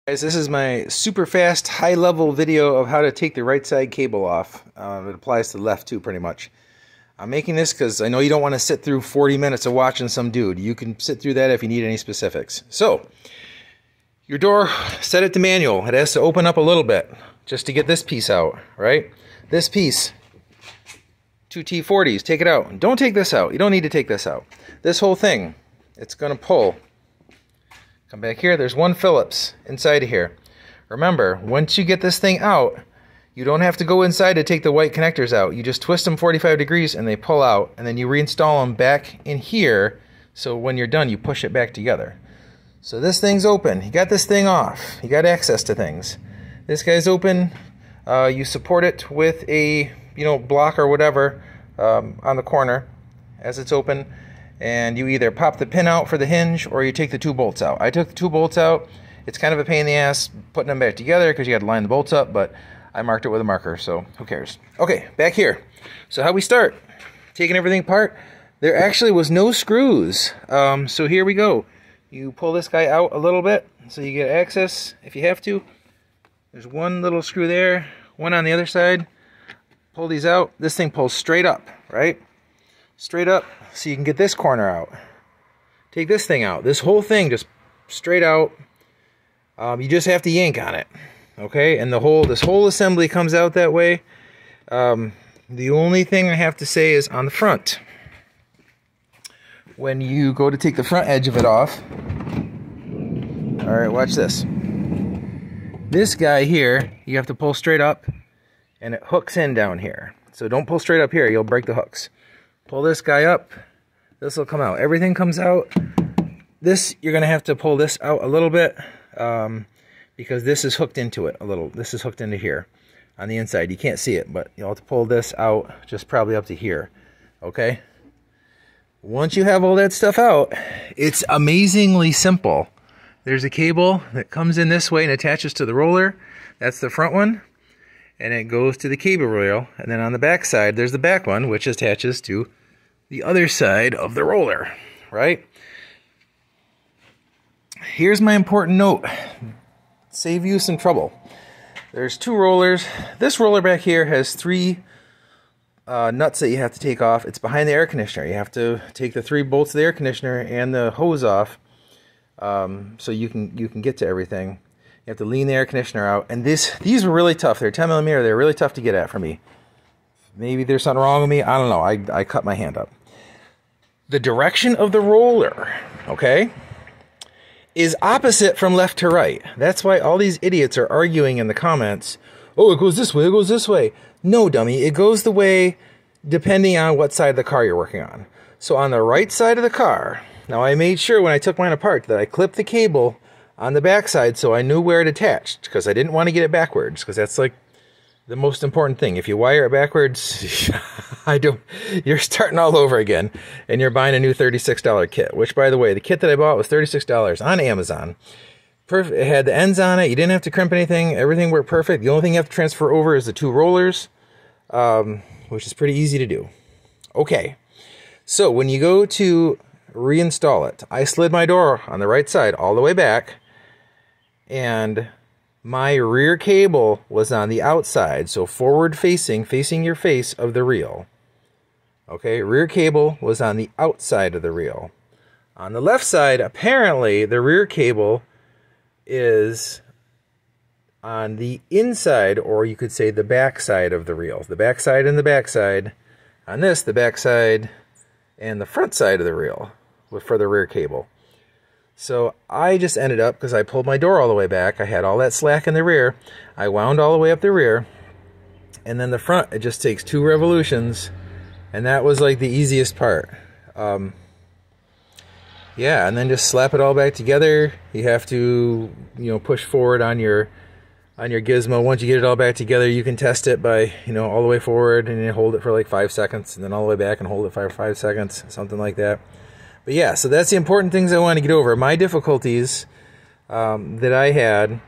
Guys, this is my super fast, high-level video of how to take the right side cable off. It applies to the left too, pretty much. I'm making this because I know you don't want to sit through 40 minutes of watching some dude. You can sit through that if you need any specifics. So, your door, set it to manual. It has to open up a little bit just to get this piece out, right? This piece, two T40s, take it out. Don't take this out. You don't need to take this out. This whole thing, it's going to pull. Come back here, there's one Phillips inside of here. Remember, once you get this thing out, you don't have to go inside to take the white connectors out. You just twist them 45 degrees and they pull out, and then you reinstall them back in here, so when you're done, you push it back together. So this thing's open. You got this thing off. You got access to things. This guy's open. You support it with a block or whatever on the corner as it's open. And you either pop the pin out for the hinge or you take the two bolts out. I took the two bolts out. It's kind of a pain in the ass putting them back together because you got to line the bolts up, but I marked it with a marker, so who cares? Okay, back here. So how we start? Taking everything apart. There actually was no screws. So here we go. You pull this guy out a little bit so you get access if you have to. There's one little screw there, one on the other side. Pull these out. This thing pulls straight up, right? Straight up, so you can get this corner out. Take this thing out. This whole thing just straight out. You just have to yank on it, okay? And this whole assembly comes out that way. The only thing I have to say is on the front. When you go to take the front edge of it off, all right, watch this. This guy here, you have to pull straight up, and it hooks in down here. So don't pull straight up here; you'll break the hooks. Pull this guy up, this will come out. Everything comes out. This, you're gonna have to pull this out a little bit because this is hooked into it a little. This is hooked into here on the inside. You can't see it, but you'll have to pull this out just probably up to here, okay? Once you have all that stuff out, it's amazingly simple. There's a cable that comes in this way and attaches to the roller. That's the front one. And it goes to the cable reel, and then on the back side there's the back one, which attaches to the other side of the roller, right? Here's my important note. Save you some trouble. There's two rollers. This roller back here has three nuts that you have to take off. It's behind the air conditioner. You have to take the three bolts of the air conditioner and the hose off so you can get to everything. You have to lean the air conditioner out. And these were really tough. They're 10 millimeter. They're really tough to get at for me. Maybe there's something wrong with me. I don't know. I cut my hand up. The direction of the roller, okay, is opposite from left to right. That's why all these idiots are arguing in the comments. Oh, it goes this way. It goes this way. No, dummy. It goes the way depending on what side of the car you're working on. So on the right side of the car, now I made sure when I took mine apart that I clipped the cable on the back side so I knew where it attached, because I didn't want to get it backwards, because that's like the most important thing. If you wire it backwards, you're starting all over again, and you're buying a new $36 kit, which, by the way, the kit that I bought was $36 on Amazon. Perfect. It had the ends on it. You didn't have to crimp anything. Everything worked perfect. The only thing you have to transfer over is the two rollers, which is pretty easy to do. Okay, so when you go to reinstall it, I slid my door on the right side all the way back, and my rear cable was on the outside, so forward facing your face of the reel. Okay, rear cable was on the outside of the reel. On the left side, apparently, the rear cable is on the inside, or you could say the back side of the reel. The back side and the back side. On this, the back side and the front side of the reel for the rear cable. So I just ended up, because I pulled my door all the way back, I had all that slack in the rear, I wound all the way up the rear, and then the front, it just takes 2 revolutions, and that was like the easiest part. Yeah, and then just slap it all back together. You have to, push forward on your gizmo. Once you get it all back together, you can test it by, all the way forward, and then hold it for like 5 seconds, and then all the way back and hold it for 5 seconds, something like that. But yeah, so that's the important things I want to get over. My difficulties that I had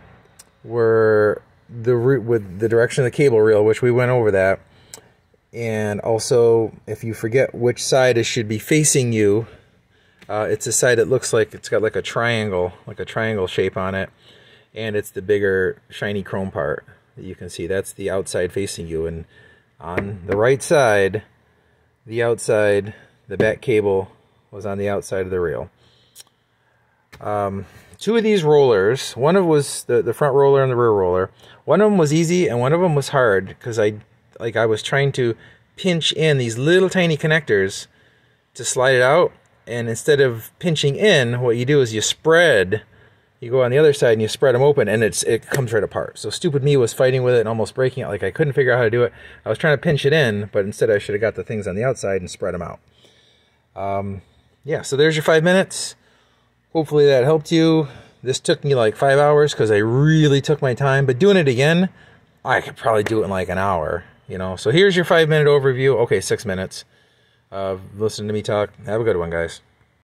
were with the direction of the cable reel, which we went over that. And also, if you forget which side it should be facing you, It's a side that looks like it's got like a triangle shape on it. and it's the bigger shiny chrome part that you can see. That's the outside facing you, and on the right side, the outside, the back cable was on the outside of the rail. Two of these rollers, one of them was the front roller and the rear roller. One of them was easy and one of them was hard because I was trying to pinch in these little tiny connectors to slide it out, and instead of pinching in, what you do is you go on the other side and you spread them open, and it comes right apart. So stupid me was fighting with it and almost breaking it. Like, I couldn't figure out how to do it. I was trying to pinch it in, but instead I should have got the things on the outside and spread them out. Yeah, so there's your 5 minutes. Hopefully that helped you. This took me like 5 hours because I really took my time, but doing it again, I could probably do it in like an hour, you know. So here's your 5 minute overview. Okay, 6 minutes of listening to me talk. Have a good one, guys.